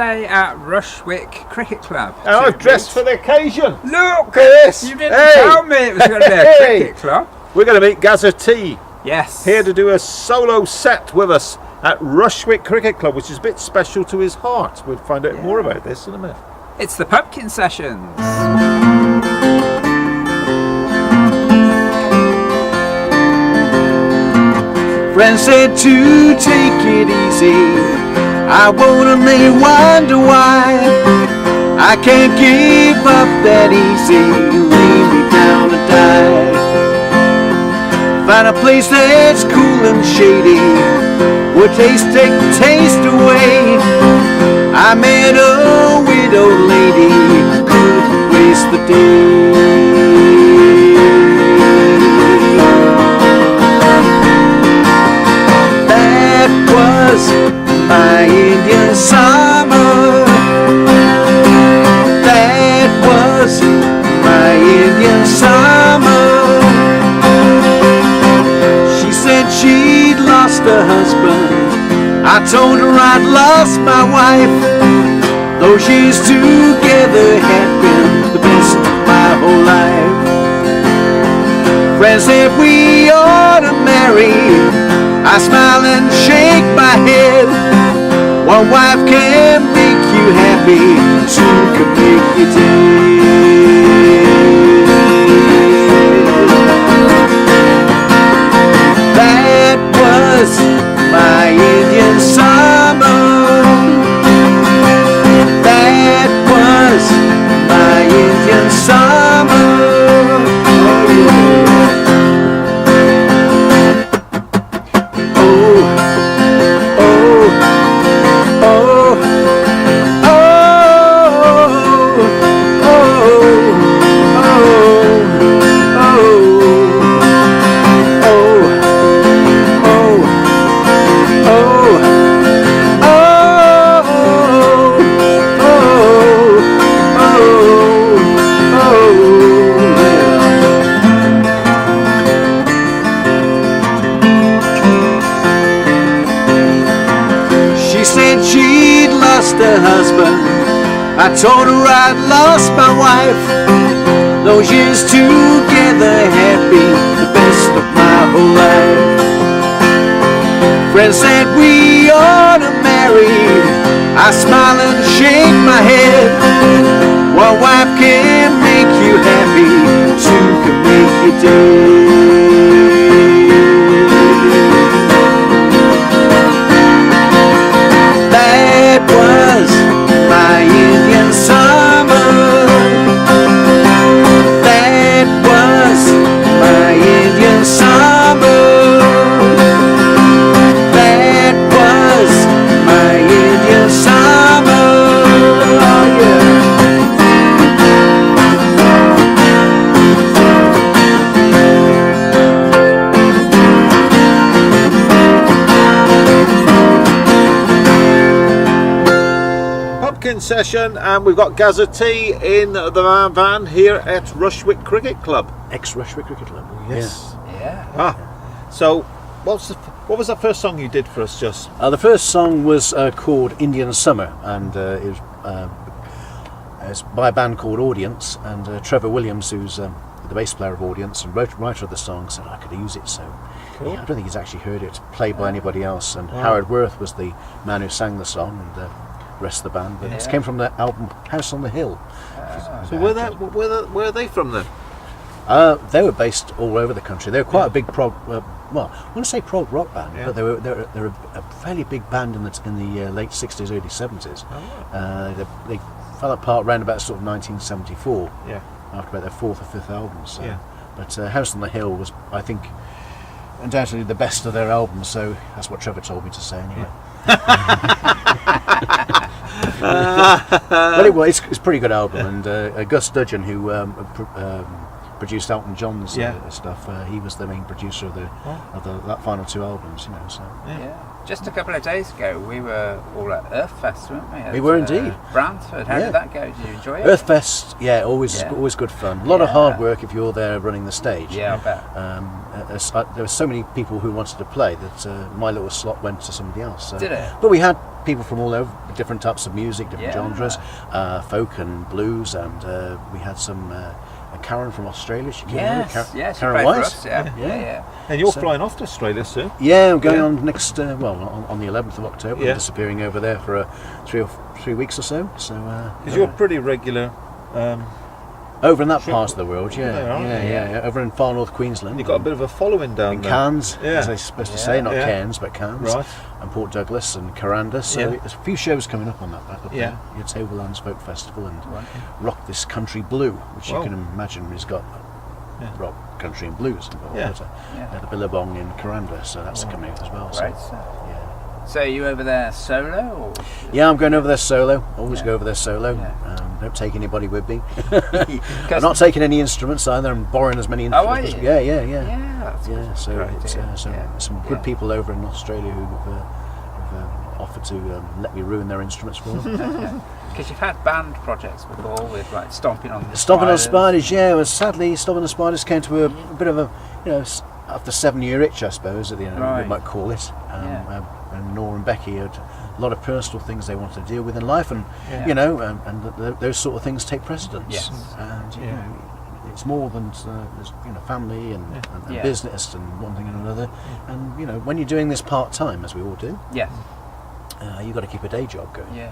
day at Rushwick Cricket Club. And I've dressed for the occasion. Look! This. You didn't tell me it was going to be a cricket club. We're going to meet Garrington T. Yes. Here to do a solo set with us at Rushwick Cricket Club, which is a bit special to his heart. We'll find out more about this in a minute. It's the Pumpkin Sessions. Friends said to take it easy. I only wonder why I can't give up that easy. Lay me down and die. Find a place that's cool and shady, where taste take the taste away. I met a widowed lady, couldn't waste the day. That was my Indian summer. That was my Indian summer. She said she'd lost her husband. I told her I'd lost my wife. Those years together had been the best of my whole life. Friends said we ought to marry. I smile and shake my head. One wife can make you happy, two can make you dead. That was my Indian summer. That was my Indian summer. Her husband. I told her I'd lost my wife. Those years together had been the best of my whole life. Friends said we ought to marry. I smile and shake my head. One wife can make you happy, two can make you dead. That was my Indian summer. That was my Indian summer. That was my Indian summer. Oh, yeah. Session, and we've got Garrington T in the van here at Rushwick Cricket Club. Ex-Rushwick Cricket Club. Yes. Yeah. So what was the first song you did for us, Just? The first song was called Indian Summer, and it's by a band called Audience, and Trevor Williams, who's the bass player of Audience and writer of the song, said I could use it. So cool. Yeah, I don't think he's actually heard it played by anybody else, and Howard Worth was the man who sang the song, and the rest of the band. But it came from the album House on the Hill. So where are they from then? They were based all over the country. They were quite a big prog. Well, I want to say prog rock band, but they're a fairly big band in the late '60s, early '70s. They fell apart around about sort of 1974. Yeah. After about their fourth or fifth album. So. Yeah. But House on the Hill was, I think, undoubtedly the best of their albums. So that's what Trevor told me to say anyway. But it's a pretty good album, and Gus Dudgeon, who produced Elton John's stuff, he was the main producer of that final two albums, you know. So Just a couple of days ago, we were all at Earthfest, weren't we? We were indeed. Brantford. How did that go? Did you enjoy it? Earthfest, always good fun. A lot of hard work if you're there running the stage. Yeah, I bet. There were so many people who wanted to play that my little slot went to somebody else. So. Did it? But we had people from all over, different types of music, different genres, folk and blues, and we had some Karen from Australia. She came over. She Karen played Weiss. for us, yeah. And you're flying off to Australia soon? Yeah, I'm going on next, on the 11th of October. I'm disappearing over there for 3 weeks or so. So, because you're pretty regular. Over in that part of the world, yeah. Over in far north Queensland. You've got a bit of a following down in there. Cairns, as they're supposed to say, not Cairns, but Cairns. Right. And Port Douglas and Coranda. So there's a few shows coming up on that. Up there. Your Tablelands Folk Festival and Rock This Country Blue, which you can imagine has got rock, country and blues involved. The Billabong in Coranda, so that's coming up as well. Right. So are you over there solo? Or? Yeah, I'm going over there solo. Always go over there solo. Don't take anybody with me. I'm not taking any instruments either. I'm borrowing as many instruments. Yeah. So it's some good people over in Australia who've offered to let me ruin their instruments for them. Because you've had band projects before with like Stomping on Spiders. Stomping on Spiders, well, sadly, Stomping on Spiders came to a bit of a, after 7-year itch, I suppose, we might call it. And Nora and Becky had a lot of personal things they wanted to deal with in life, and those sort of things take precedence. Yes. And it's more than family and business and one thing and another. And when you're doing this part time, as we all do, you've got to keep a day job going.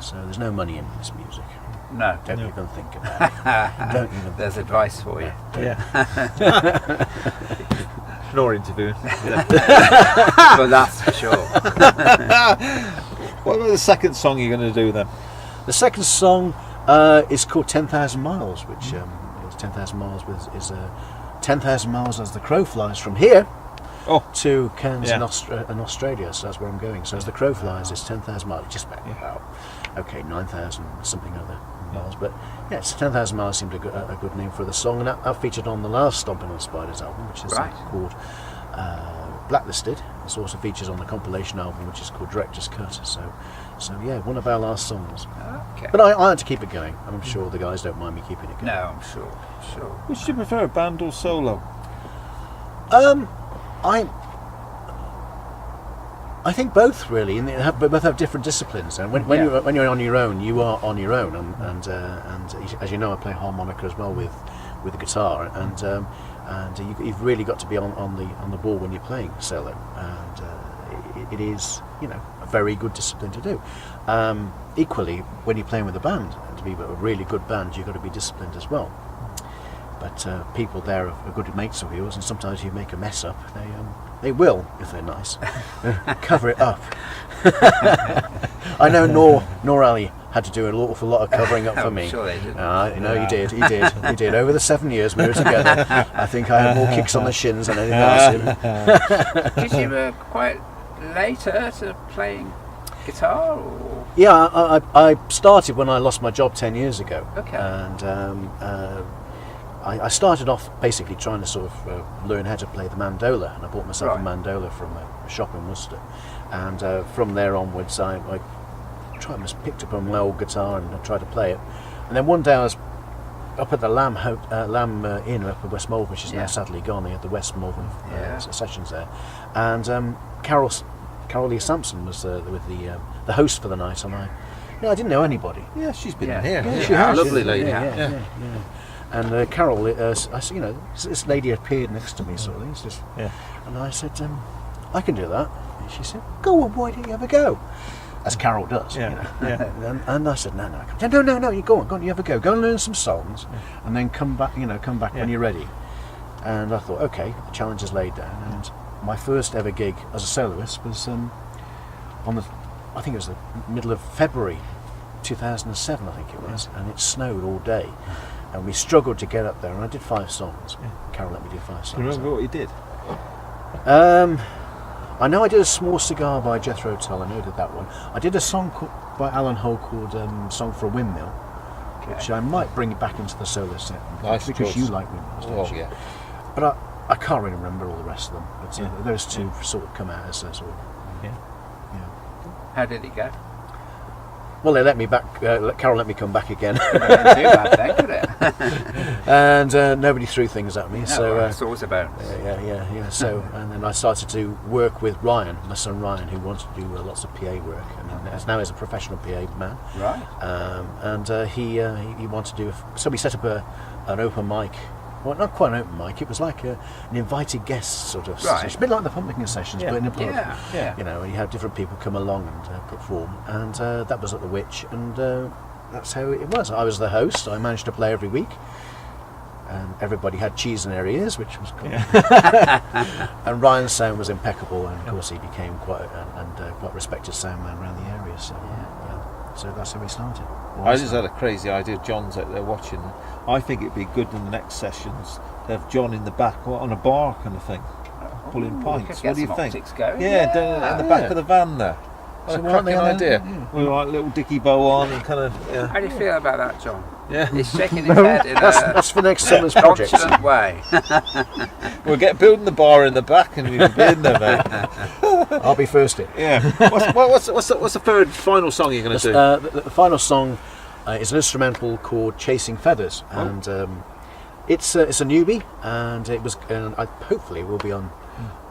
So there's no money in this music. No. Don't even think about it. Don't even. There's advice for you. Nor interviewing. But that's for sure. What about the second song you're going to do then? The second song is called 10,000 Miles, which is 10,000 miles is 10,000 miles as the crow flies from here to Cairns in Australia. So that's where I'm going. So as the crow flies, it's 10,000 miles. Just about 9,000 something other miles. But it's 10,000 miles seemed a good name for the song, and that featured on the last Stomping on Spiders album, which is called Blacklisted. It also features on the compilation album, which is called Director's Cut. So one of our last songs. Okay. But I had to keep it going, and I'm sure the guys don't mind me keeping it going. No, I'm sure. Which do you prefer, band or solo? I think both really, and they both have different disciplines. And when you're on your own, you are on your own. And as you know, I play harmonica as well with the guitar, and you've really got to be on the ball when you're playing solo. And it is a very good discipline to do. Equally, when you're playing with a band, and to be a really good band, you've got to be disciplined as well. But people there are good mates of yours, and sometimes you make a mess up. They will, if they're nice, cover it up. I know Nor Ali had to do an awful lot of covering up for me. I'm sure they did. He did. Over the 7 years we were together, I think I had more kicks on the shins than anything else. Because you were quite later to playing guitar, or? Yeah, I started when I lost my job 10 years ago. Okay. And I started off basically trying to sort of learn how to play the mandola, and I bought myself a mandola from a shop in Worcester. And from there onwards, I picked up my old guitar and I tried to play it. And then one day I was up at the Lamb Inn up at West Malvern, which is now sadly gone. They had the West Malvern sessions there, and Carol Lee Sampson was with the host for the night, and I didn't know anybody. Yeah, she's been here. Yeah, she has. Lovely lady. Yeah. And Carol, I said, this lady appeared next to me, sort of thing. And I said, I can do that. And she said, go on, why don't you ever go? As Carol does. And I said, no, you go on, you ever go and learn some songs, and then come back when you're ready. And I thought, okay, the challenge is laid down. And my first ever gig as a soloist was I think it was the middle of February 2007, I think it was, and it snowed all day. And we struggled to get up there, and I did 5 songs. Carol let me do 5 songs. Do you remember what you did? I know I did A Small Cigar by Jethro Tull. I know I did that one. I did a song by Alan Hull called Song for a Windmill, which I might bring it back into the solo set. Nice because choice. you like windmills, don't you? But I can't really remember all the rest of them. But those two sort of come out as a sort of... How did it go? Well, they let me back. Carol let me come back again, Couldn't have been too bad then, could it? and nobody threw things at me. No, so well, it's always a bonus. yeah. So, and then I started to work with Ryan, my son Ryan, who wanted to do lots of PA work. I mean, now he's a professional PA man. Right. And he wanted to do. So we set up an open mic. Well, not quite an open mic. It was like an invited guest sort of Right. session, a bit like the pumpkin sessions, but in a pub. Yeah. You know, and you had different people come along and perform, and that was at the Witch, and that's how it was. I was the host. I managed to play every week, and everybody had cheese in their ears, which was cool. And Ryan's sound was impeccable, and of course he became quite respected sound man around the area. So so that's how we started. I just had a crazy idea. John's out there watching. I think it'd be good in the next sessions to have John in the back on a bar kind of thing, pulling Ooh, pints. we could What do you get some think? optics going. Yeah, down in the back of the van there. What So a why aren't they cracking on there? idea. With like little dicky bow on and kind of How do you feel about that, John? yeah. He's shaking his head in That's for next summer's a project. nonchalant way. We'll get building the bar in the back and we'll be in there, mate. I'll be first in. Yeah. What's the third final song you're going to do? The final song is an instrumental called "Chasing Feathers," and it's a newbie, and I hopefully will be on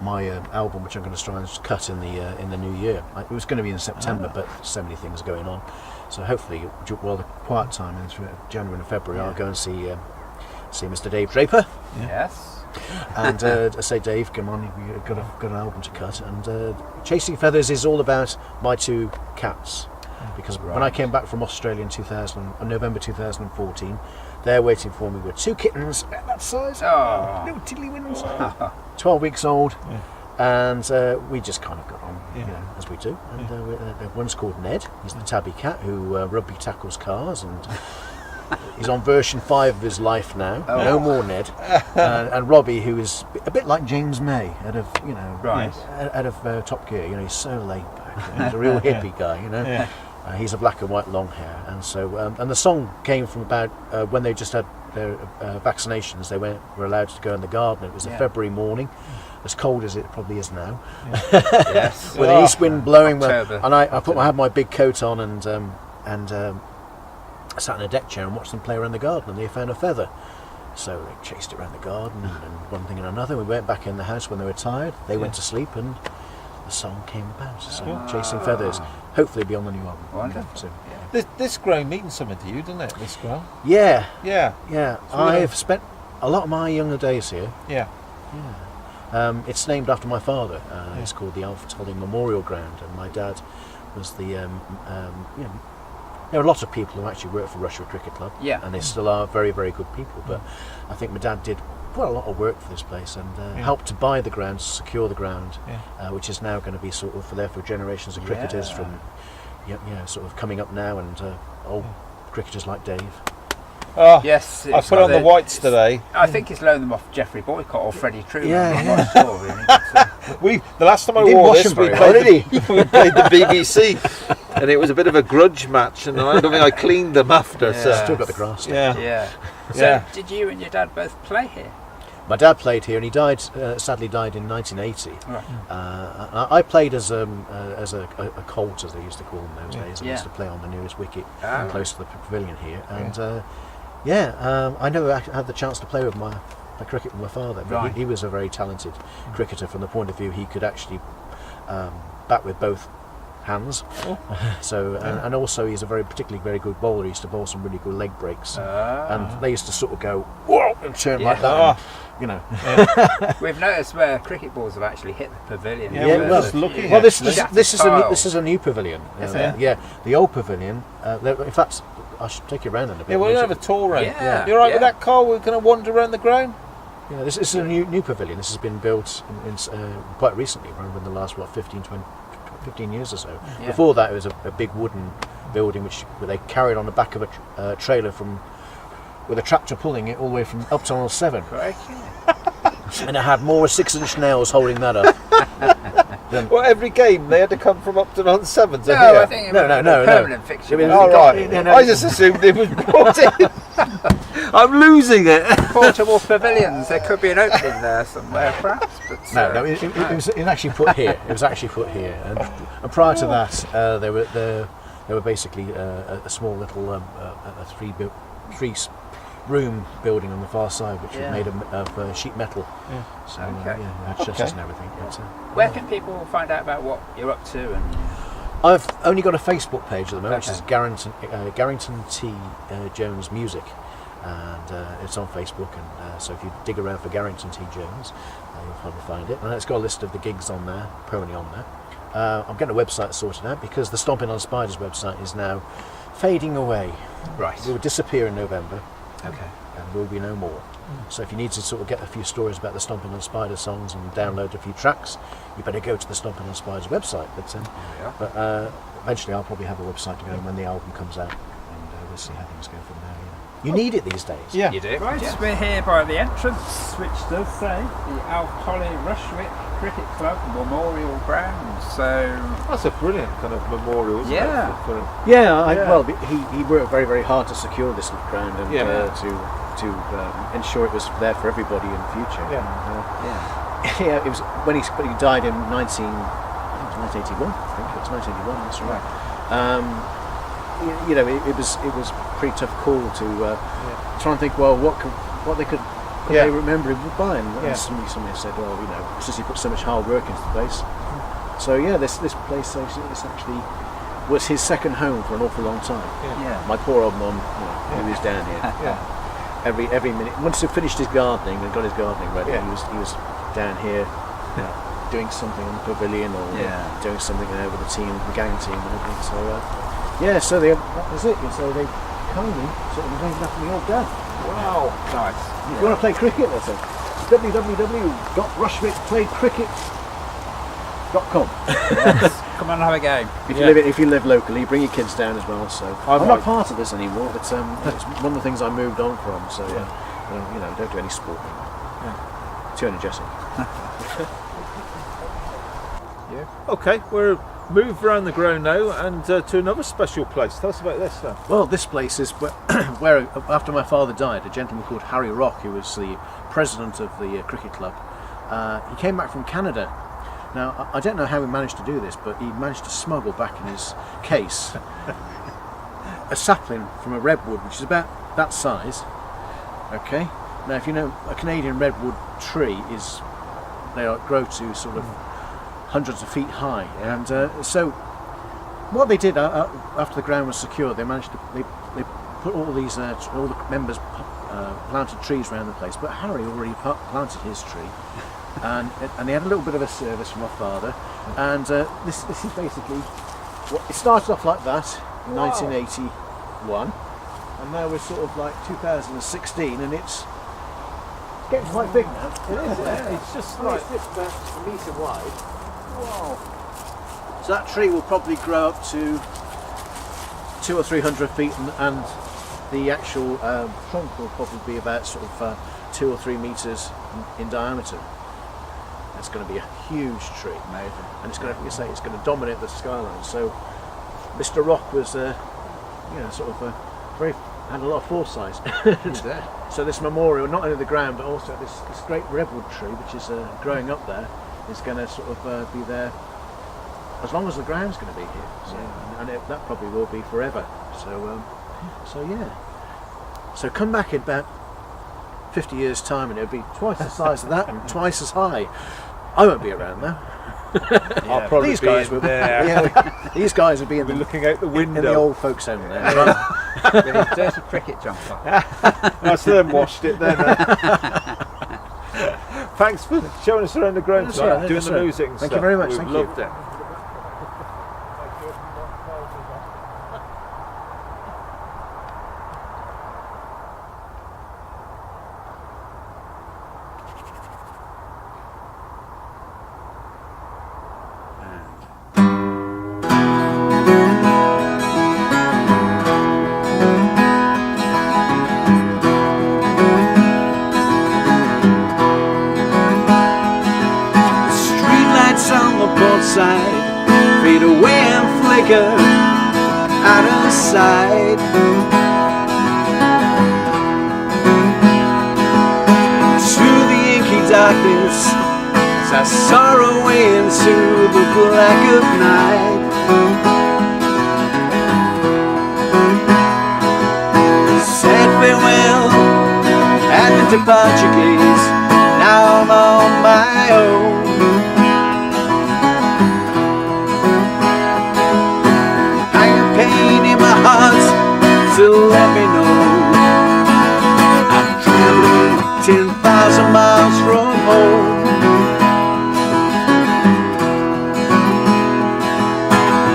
my album, which I'm going to try and cut in the new year. It was going to be in September, but so many things going on. So hopefully, while the quiet time in January and February, I'll go and see Mr. Dave Draper. Yes. And I say, Dave, come on, you've got an album to cut. And Chasing Feathers is all about my two cats. Because when I came back from Australia in November 2014, there waiting for me were two kittens about that size, little tiddly-wins, 12 weeks old, and we just kind of got on, you know, as we do. And one's called Ned. He's the tabby cat who rugby tackles cars, and he's on version 5 of his life now. No more Ned. And Robbie, who is a bit like James May out of out of Top Gear. You know, he's so laid back. He's a real hippie guy. You know. He's a black and white long hair, and so and the song came from about when they just had their vaccinations. They were allowed to go in the garden. It was a February morning, as cold as it probably is now, Yes. with the east wind blowing. October. And I had my big coat on and I sat in a deck chair and watched them play around the garden, and they found a feather. So they chased it around the garden and one thing and another. We went back in the house when they were tired. They went to sleep, and the song came about. So Chasing Feathers, hopefully be on the new album. Wonderful. So, This ground means something to you, doesn't it? This ground. yeah. Yeah. I've spent a lot of my younger days here. Yeah. It's named after my father. It's called the Alfred Holding Memorial Ground, and my dad was the. There are a lot of people who actually work for Rushwood Cricket Club, and they still are very, very good people. But I think my dad did quite a lot of work for this place and helped to buy the ground, secure the ground, which is now going to be sort of there for generations of cricketers from, sort of coming up now, and old cricketers like Dave. Oh, Yes. I put on the whites today. I think he's loaned them off Jeffrey Boycott or Freddie Truman. Yeah, I'm not sure, really. But, The last time I Didn't wore wash this, them we very well, played, did he? we played the BBC, and it was a bit of a grudge match, and I don't think I cleaned them after. So Still got the grass. yeah. So Yeah. did you and your dad both play here? My dad played here, and he died. Sadly, died in 1980. Right. I played as a colt, as they used to call them those days. I Yeah. used to play on the nearest wicket, Ah. close to the pavilion here, and I never had the chance to play with my cricket with my father. But Right. he was a very talented cricketer from the point of view he could actually bat with both hands. So and also he's a particularly very good bowler. He used to bowl some really good leg breaks, and they used to sort of go whoa and turn like that. And, you know. We've noticed where cricket balls have actually hit the pavilion. Yeah, we're just looking at Well, this Shattered is tiles. a new pavilion. Is it? Yeah, the old pavilion. In fact, I should take you around in a bit. yeah, we're gonna have a tour round. Yeah. You're right with Yeah. that, Carl? We're gonna wander around the ground. Yeah, this is a new pavilion. This has been built in quite recently, around in the last 15 years or so. Yeah. Before that, it was a big wooden building where they carried on the back of a trailer with a tractor pulling it all the way from Upton on 7, Crikey. and it had more 6-inch nails holding that up. Well, every game they had to come from Upton on 7 to No, here. I think it No, was no, a no, no. permanent fixture. I mean, Oh, right. Yeah, no. I just assumed it was brought in. I'm losing it. Portable pavilions. There could be an opening there somewhere, perhaps. But, No, it was actually put here. It was actually put here, and prior to that, They were basically a small little a three-room building on the far side, which was made of sheet metal. Yeah. So Okay. had chassis and everything. But, Where can people find out about what you're up to? And I've only got a Facebook page at the moment, Okay. which is Garrington T Jones Music, and it's on Facebook. And so if you dig around for Garrington T Jones, you'll probably find it. And it's got a list of the gigs on there, permanently on there. I'm getting a website sorted out because the Stomping on Spiders website is now fading away. right. It will disappear in November, Okay. and there will be no more. So if you need to sort of get a few stories about the Stomping on Spiders songs and download a few tracks, you better go to the Stomping on Spiders website. But eventually I'll probably have a website to go when the album comes out, and we'll see how things go from there. You need it these days. Yeah. You do? Right, Yeah. we're here by the entrance, which does say the Alcolly Rushwick Cricket Club Memorial Ground. So, That's a brilliant kind of memorial, isn't Yeah. it? For- Yeah, Yeah. well, he worked very, very hard to secure this ground and Yeah. to ensure it was there for everybody in the future. Yeah. Yeah. Yeah, it was when he died in 1981. I think it was 1981. That's right. You know, it was a pretty tough call to try and think. Well, what they could Yeah. they remember him by? And Yeah. somebody said, well, you know, it's just he put so much hard work into the place. So yeah, this place actually was his second home for an awful long time. Yeah. My poor old mum, he was down here. Yeah. Every minute. Once he finished his gardening and got his gardening ready, Yeah. he was down here, doing something on the pavilion or doing something there with the team, the gang team and everything. So so that was it. So they kindly sort of named after the old dad. Wow. Nice. If you want to play cricket, that's it. www.rushwickplaycricket.com. Come on and have a game. If you live locally, bring your kids down as well. So I'm not part of this anymore. It's it's one of the things I moved on from. So don't do any sport. Too energetic. Okay, we're moved around the ground now and to another special place. Tell us about this then. Well, this place is where after my father died, a gentleman called Harry Rock, who was the president of the cricket club, he came back from Canada. Now, I don't know how he managed to do this, but he managed to smuggle back in his case a sapling from a redwood, which is about that size. Okay. Now, if you know, a Canadian redwood tree they grow to sort of hundreds of feet high, and so what they did after the ground was secure, they managed to they put all these all the members planted trees around the place, but Harry already planted his tree, and they had a little bit of a service from my father, and this is basically it started off like that in 1981, and now we're sort of like 2016, and it's getting quite big now. It is, it's just It's just about a metre wide. Wow. So that tree will probably grow up to 200 or 300 feet, and the actual trunk will probably be about sort of 2 or 3 meters in diameter. It's going to be a huge tree, Amazing. and it's going to, it's going to dominate the skyline. So Mr. Rock was, had a lot of foresight. So this memorial, not only the ground, but also this great redwood tree, which is growing up there, is going to sort of be there as long as the ground's going to be here. So, and that probably will be forever. So, So come back in about 50 years' time, and it'll be twice the size of that and twice as high. I won't be around now. I'll probably These be guys in will there. These guys will be in We're the, looking out the in window. the old folks' home there. With his dirty cricket jumper. That's them washed it then. Thanks for showing us around the ground That's tonight, right, doing that's the right. music and Thank stuff. you very much, We've thank you. loved it. Streetlights on the port side fade away and flicker out of sight. Through the inky darkness, as I soar away into the black of night. departure gaze. Now I'm on my own. I have pain in my heart, so let me know. I'm traveling 10,000 miles from home.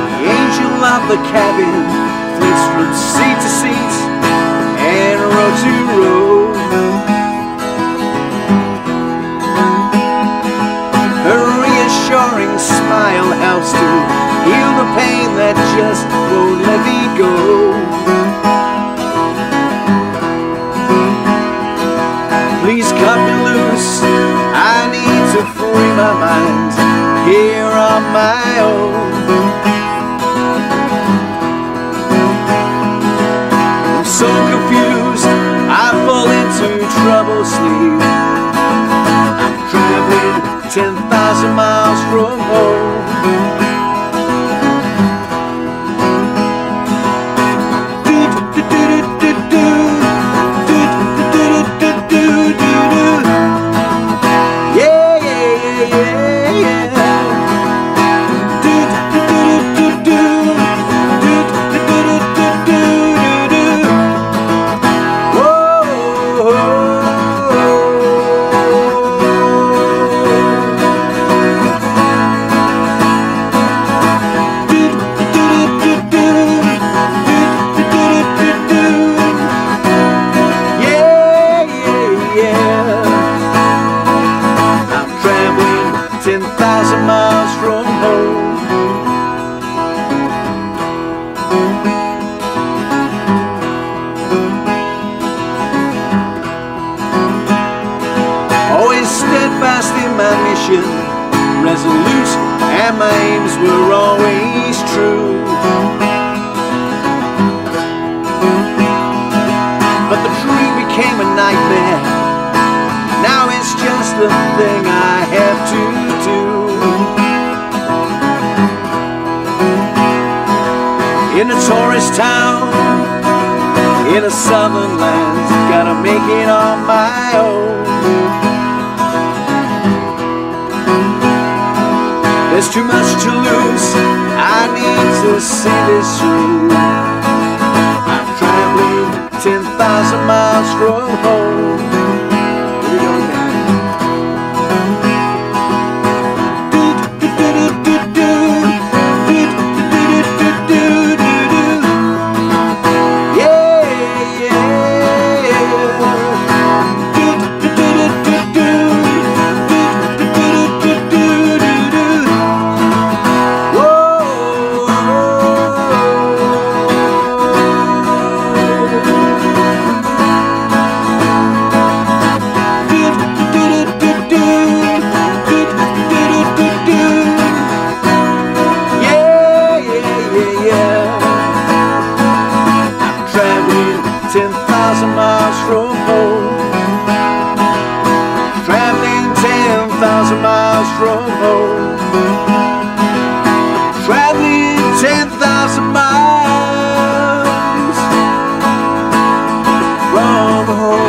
The angel of the cabin flits from seat to seat and row to row. Her reassuring smile helps to heal the pain that just won't let me go. Please cut me loose, I need to free my mind here on my own. I'm so confused, I fall into trouble sleep. I'm traveling 10,000 miles from home. I'm traveling 10,000 miles from home. Always steadfast in my mission, resolute, and my aims were always true. But the dream became a nightmare. Now it's just the thing I have to do. In a tourist town, in a southern land, gotta make it on my own. There's too much to lose, I need to see this through. I'm traveling 10,000 miles from home. Here we go again. Traveling 10,000 miles from home. Traveling 10,000 miles from home. Traveling 10,000 miles from home.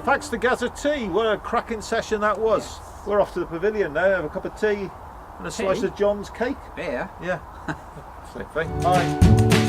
Thanks to Gazza Tea. What a cracking session that was. Yes. We're off to the pavilion now. Have a cup of tea and a slice Tea? of John's cake. Beer. Yeah. Same thing. Bye.